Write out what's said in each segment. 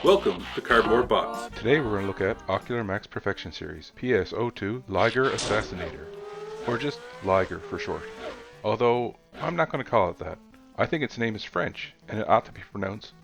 Welcome to Cardboard Box. Today we're going to look at Ocular Max Perfection Series PS-02 LIGER Assassinator, or just Liger for short. Although, I'm not going to call it that. I think its name is French, and it ought to be pronounced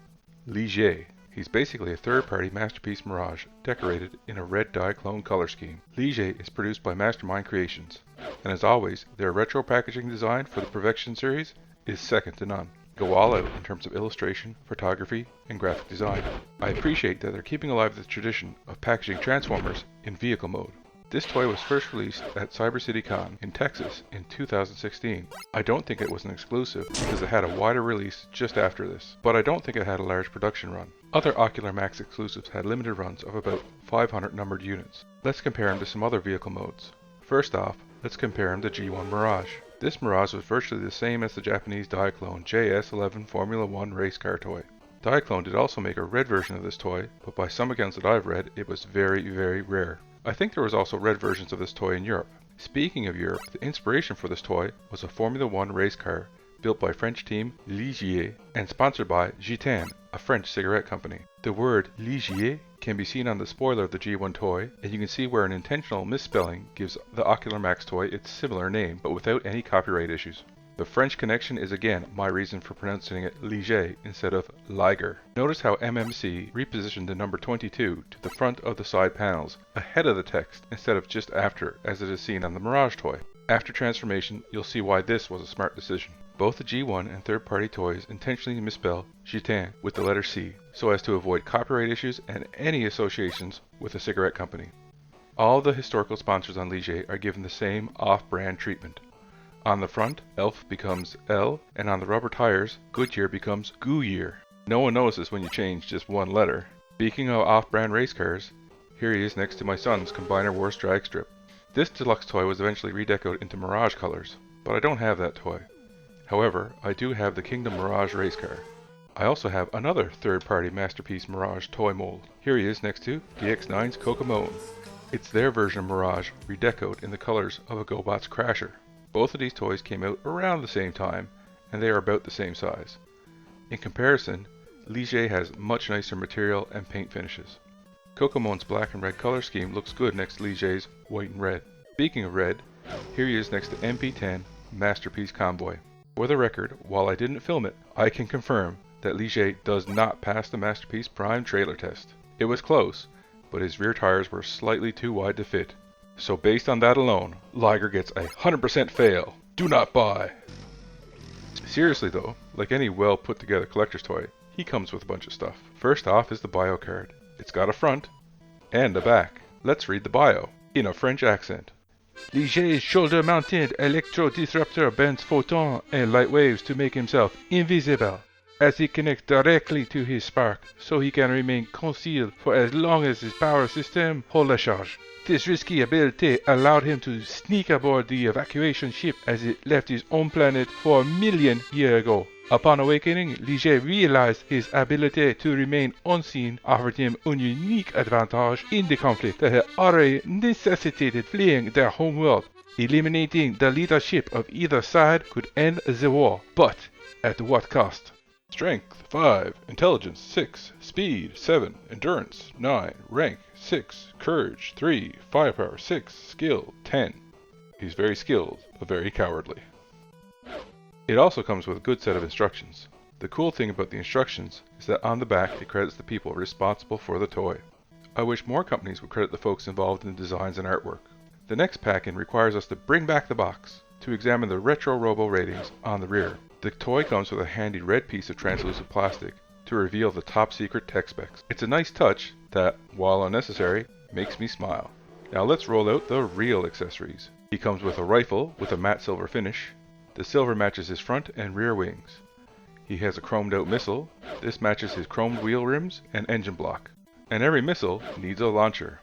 Liger. He's basically a third-party Masterpiece Mirage, decorated in a red dye clone color scheme. Liger is produced by Mastermind Creations, and as always, their retro packaging design for the Perfection Series is second to none. Go all out in terms of illustration, photography, and graphic design. I appreciate that they're keeping alive the tradition of packaging Transformers in vehicle mode. This toy was first released at Cyber City Con in Texas in 2016. I don't think it was an exclusive because it had a wider release just after this, but I don't think it had a large production run. Other Ocular Max exclusives had limited runs of about 500 numbered units. Let's compare them to some other vehicle modes. First off, let's compare them to G1 Mirage. This Mirage was virtually the same as the Japanese Diaclone JS11 Formula 1 race car toy. Diaclone did also make a red version of this toy, but by some accounts that I've read, it was very, very rare. I think there was also red versions of this toy in Europe. Speaking of Europe, the inspiration for this toy was a Formula 1 race car built by French team Ligier and sponsored by Gitan, a French cigarette company. The word Ligier can be seen on the spoiler of the G1 toy, and you can see where an intentional misspelling gives the Ocular Max toy its similar name, but without any copyright issues. The French connection is again my reason for pronouncing it Liger instead of Liger. Notice how MMC repositioned the number 22 to the front of the side panels, ahead of the text instead of just after, as it is seen on the Mirage toy. After transformation, you'll see why this was a smart decision. Both the G1 and third-party toys intentionally misspell Gitan with the letter C, so as to avoid copyright issues and any associations with a cigarette company. All the historical sponsors on Ligier are given the same off-brand treatment. On the front, Elf becomes L, and on the rubber tires, Goodyear becomes Gooyear. No one notices when you change just one letter. Speaking of off-brand race cars, here he is next to my son's Combiner Wars drag strip. This deluxe toy was eventually redecoed into Mirage colors, but I don't have that toy. However, I do have the Kingdom Mirage race car. I also have another third-party Masterpiece Mirage toy mold. Here he is next to DX9's Kokomon. It's their version of Mirage redecoed in the colors of a GoBots Crasher. Both of these toys came out around the same time, and they are about the same size. In comparison, Ligier has much nicer material and paint finishes. Kokomon's black and red color scheme looks good next to Ligier's white and red. Speaking of red, here he is next to MP10 Masterpiece Convoy. For the record, while I didn't film it, I can confirm that Ligier does not pass the Masterpiece Prime trailer test. It was close, but his rear tires were slightly too wide to fit. So based on that alone, Liger gets a 100% fail. Do not buy! Seriously though, like any well put together collector's toy, he comes with a bunch of stuff. First off is the bio card. It's got a front and a back. Let's read the bio in a French accent. Liger's shoulder-mounted electro-disruptor bends photons and light waves to make himself invisible as he connects directly to his spark, so he can remain concealed for as long as his power system holds a charge. This risky ability allowed him to sneak aboard the evacuation ship as it left his home planet 4 million years ago. Upon awakening, Liger realized his ability to remain unseen offered him a unique advantage in the conflict that had already necessitated fleeing their homeworld. Eliminating the leadership of either side could end the war, but at what cost? Strength 5, Intelligence 6, Speed 7, Endurance 9, Rank 6, Courage 3, Firepower 6, Skill 10. He's very skilled, but very cowardly. It also comes with a good set of instructions. The cool thing about the instructions is that on the back it credits the people responsible for the toy. I wish more companies would credit the folks involved in the designs and artwork. The next pack-in requires us to bring back the box to examine the retro robo ratings on the rear. The toy comes with a handy red piece of translucent plastic to reveal the top secret tech specs. It's a nice touch that, while unnecessary, makes me smile. Now let's roll out the real accessories. He comes with a rifle with a matte silver finish. The silver matches his front and rear wings. He has a chromed out missile. This matches his chromed wheel rims and engine block. And every missile needs a launcher.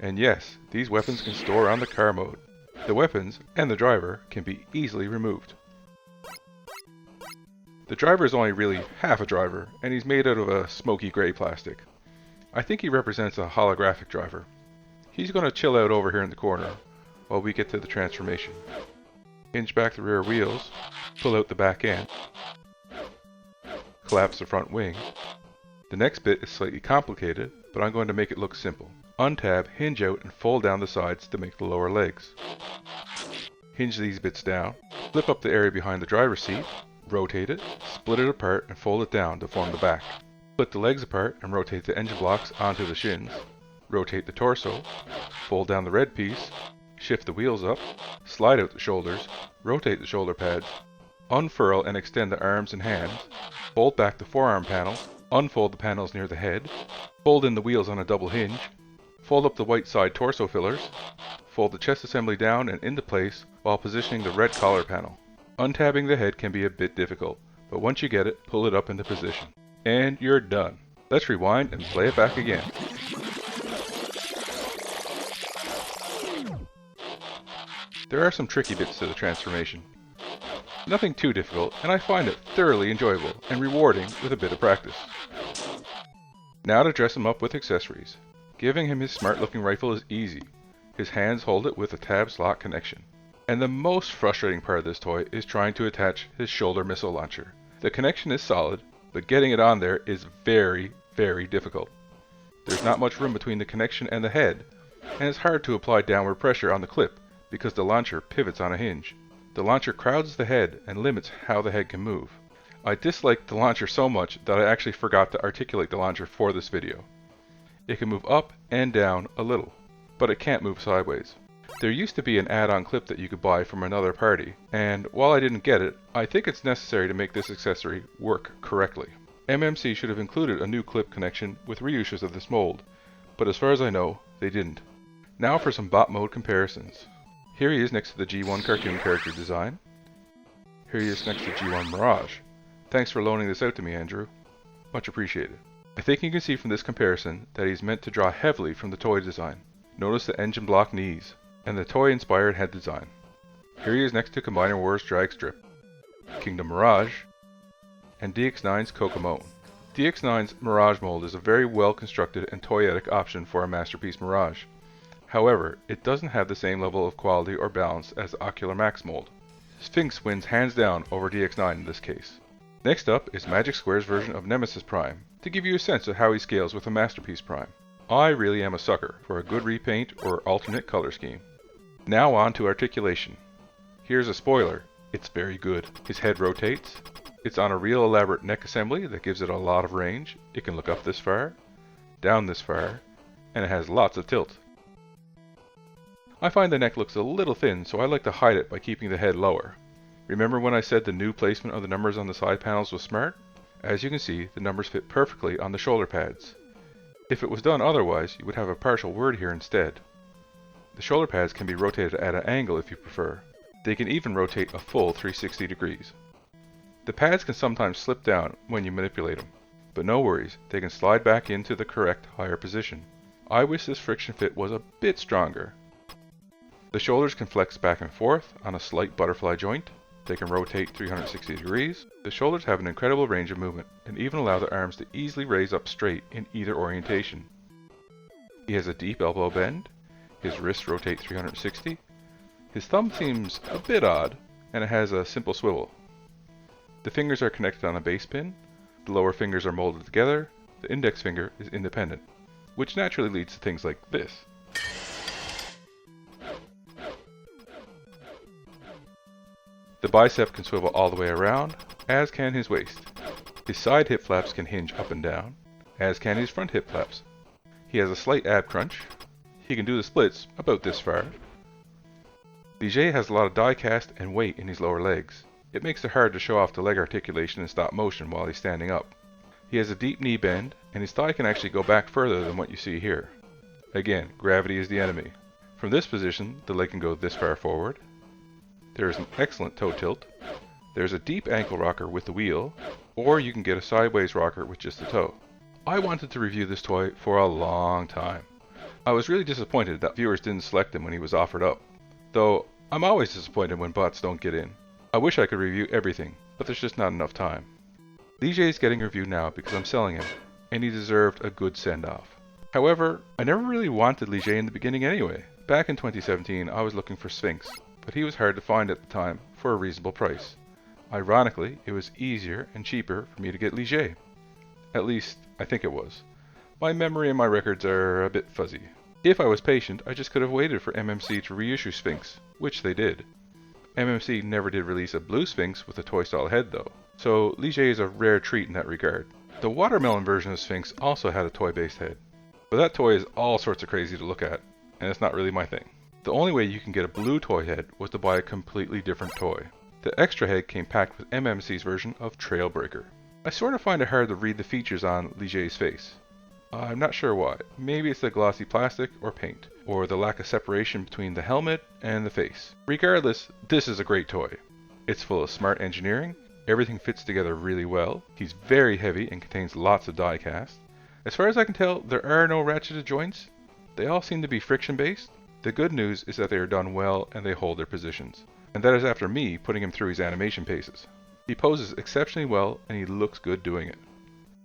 And yes, these weapons can store on the car mode. The weapons and the driver can be easily removed. The driver is only really half a driver, and he's made out of a smoky gray plastic. I think he represents a holographic driver. He's going to chill out over here in the corner while we get to the transformation. hinge back the rear wheels, pull out the back end, collapse the front wing. The next bit is slightly complicated, but I'm going to make it look simple. Untab, hinge out, and fold down the sides to make the lower legs. Hinge these bits down, flip up the area behind the driver's seat, rotate it, split it apart, and fold it down to form the back. Split the legs apart and rotate the engine blocks onto the shins. Rotate the torso, fold down the red piece, shift the wheels up, slide out the shoulders, rotate the shoulder pads, unfurl and extend the arms and hands, fold back the forearm panel, unfold the panels near the head, fold in the wheels on a double hinge, fold up the white side torso fillers, fold the chest assembly down and into place while positioning the red collar panel. Untabbing the head can be a bit difficult, but once you get it, pull it up into position. And you're done. Let's rewind and play it back again. There are some tricky bits to the transformation. Nothing too difficult, and I find it thoroughly enjoyable and rewarding with a bit of practice. Now to dress him up with accessories. Giving him his smart looking rifle is easy. His hands hold it with a tab slot connection. And the most frustrating part of this toy is trying to attach his shoulder missile launcher. The connection is solid, but getting it on there is very, very difficult. There's not much room between the connection and the head, and it's hard to apply downward pressure on the clip because the launcher pivots on a hinge. The launcher crowds the head and limits how the head can move. I dislike the launcher so much that I actually forgot to articulate the launcher for this video. It can move up and down a little, but it can't move sideways. There used to be an add-on clip that you could buy from another party, and while I didn't get it, I think it's necessary to make this accessory work correctly. MMC should have included a new clip connection with reissues of this mold, but as far as I know, they didn't. Now for some bot mode comparisons. Here he is next to the G1 cartoon character design. Here he is next to G1 Mirage. Thanks for loaning this out to me, Andrew. Much appreciated. I think you can see from this comparison that he's meant to draw heavily from the toy design. Notice the engine block knees, and the toy-inspired head design. Here he is next to Combiner Wars drag strip, Kingdom Mirage, and DX9's Kokomo. DX9's Mirage mold is a very well constructed and toyetic option for a masterpiece Mirage. However, it doesn't have the same level of quality or balance as the Ocular Max mold. Sphinx wins hands down over DX9 in this case. Next up is Magic Square's version of Nemesis Prime, to give you a sense of how he scales with a Masterpiece Prime. I really am a sucker for a good repaint or alternate color scheme. Now on to articulation. Here's a spoiler, it's very good. His head rotates, it's on a real elaborate neck assembly that gives it a lot of range. It can look up this far, down this far, and it has lots of tilt. I find the neck looks a little thin, so I like to hide it by keeping the head lower. Remember when I said the new placement of the numbers on the side panels was smart? As you can see, the numbers fit perfectly on the shoulder pads. If it was done otherwise, you would have a partial word here instead. The shoulder pads can be rotated at an angle if you prefer. They can even rotate a full 360 degrees. The pads can sometimes slip down when you manipulate them, but no worries, they can slide back into the correct higher position. I wish this friction fit was a bit stronger. The shoulders can flex back and forth on a slight butterfly joint. They can rotate 360 degrees. The shoulders have an incredible range of movement and even allow the arms to easily raise up straight in either orientation. He has a deep elbow bend. His wrists rotate 360. His thumb seems a bit odd, and it has a simple swivel. The fingers are connected on a base pin. The lower fingers are molded together. The index finger is independent, which naturally leads to things like this. The bicep can swivel all the way around, as can his waist. His side hip flaps can hinge up and down, as can his front hip flaps. He has a slight ab crunch. He can do the splits about this far. Liger has a lot of die cast and weight in his lower legs. It makes it hard to show off the leg articulation in stop motion while he's standing up. He has a deep knee bend, and his thigh can actually go back further than what you see here. Again, gravity is the enemy. From this position, the leg can go this far forward. There is an excellent toe tilt. There's a deep ankle rocker with the wheel, or you can get a sideways rocker with just the toe. I wanted to review this toy for a long time. I was really disappointed that viewers didn't select him when he was offered up. Though, I'm always disappointed when bots don't get in. I wish I could review everything, but there's just not enough time. Liger is getting reviewed now because I'm selling him, and he deserved a good send-off. However, I never really wanted Liger in the beginning anyway. Back in 2017, I was looking for Sphinx, but he was hard to find at the time for a reasonable price. Ironically, it was easier and cheaper for me to get Liger. At least, I think it was. My memory and my records are a bit fuzzy. If I was patient, I just could have waited for MMC to reissue Sphinx, which they did. MMC never did release a blue Sphinx with a toy-style head though, so Liger is a rare treat in that regard. The watermelon version of Sphinx also had a toy-based head, but that toy is all sorts of crazy to look at, and it's not really my thing. The only way you can get a blue toy head was to buy a completely different toy. The extra head came packed with MMC's version of Trailbreaker. I sort of find it hard to read the features on Liger's face. I'm not sure why. Maybe it's the glossy plastic or paint, or the lack of separation between the helmet and the face. Regardless, this is a great toy. It's full of smart engineering, everything fits together really well, he's very heavy and contains lots of die cast. As far as I can tell, there are no ratcheted joints. They all seem to be friction based. The good news is that they are done well and they hold their positions. And that is after me putting him through his animation paces. He poses exceptionally well and he looks good doing it.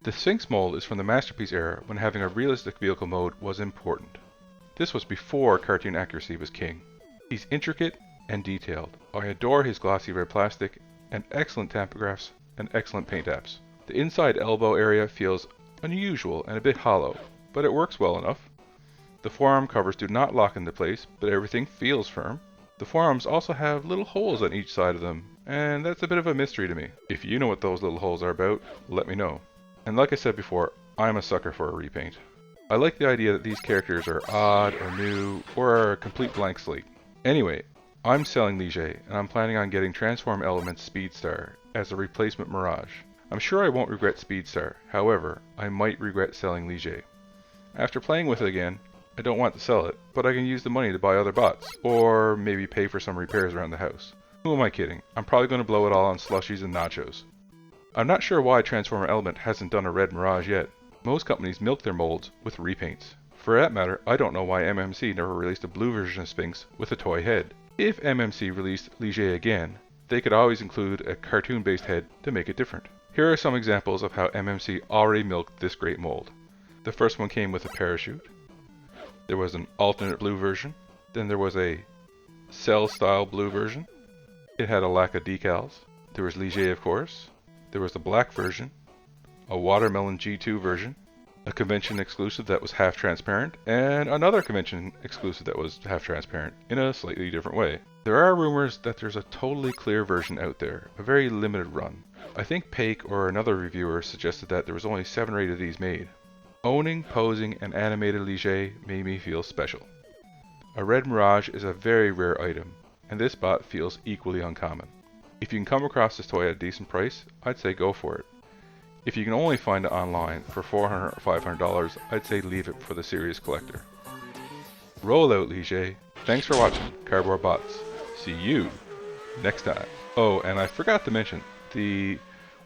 The Sphinx mold is from the Masterpiece era when having a realistic vehicle mode was important. This was before cartoon accuracy was king. He's intricate and detailed. I adore his glossy red plastic and excellent tachographs and excellent paint apps. The inside elbow area feels unusual and a bit hollow, but it works well enough. The forearm covers do not lock into place, but everything feels firm. The forearms also have little holes on each side of them, and that's a bit of a mystery to me. If you know what those little holes are about, let me know. And like I said before, I'm a sucker for a repaint. I like the idea that these characters are odd or new or are a complete blank slate. Anyway, I'm selling Liger and I'm planning on getting Transform Elements Speedstar as a replacement Mirage. I'm sure I won't regret Speedstar, however, I might regret selling Liger. After playing with it again, I don't want to sell it, but I can use the money to buy other bots, or maybe pay for some repairs around the house. Who am I kidding? I'm probably going to blow it all on slushies and nachos. I'm not sure why Transformer Element hasn't done a red Mirage yet. Most companies milk their molds with repaints. For that matter, I don't know why MMC never released a blue version of Sphinx with a toy head. If MMC released Liger again, they could always include a cartoon-based head to make it different. Here are some examples of how MMC already milked this great mold. The first one came with a parachute. There was an alternate blue version. Then there was a cell-style blue version. It had a lack of decals. There was Liger, of course. There was a black version, a watermelon G2 version, a convention exclusive that was half transparent, and another convention exclusive that was half transparent in a slightly different way. There are rumors that there's a totally clear version out there, a very limited run. I think Paik or another reviewer suggested that there was only 7 or 8 of these made. Owning, posing, and animated Liger made me feel special. A red Mirage is a very rare item, and this bot feels equally uncommon. If you can come across this toy at a decent price, I'd say go for it. If you can only find it online for $400 or $500, I'd say leave it for the serious collector. Roll out, Liger. Thanks for watching Cardboard Bots. See you next time. Oh, and I forgot to mention, the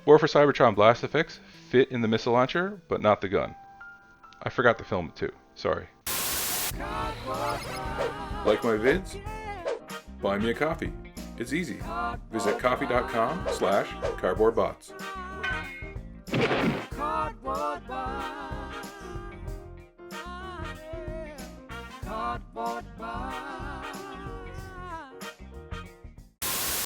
War for Cybertron blast effects fit in the missile launcher, but not the gun. I forgot to film it too. Sorry. Like my vids? Buy me a coffee. It's easy. Visit coffee.com/cardboardbots.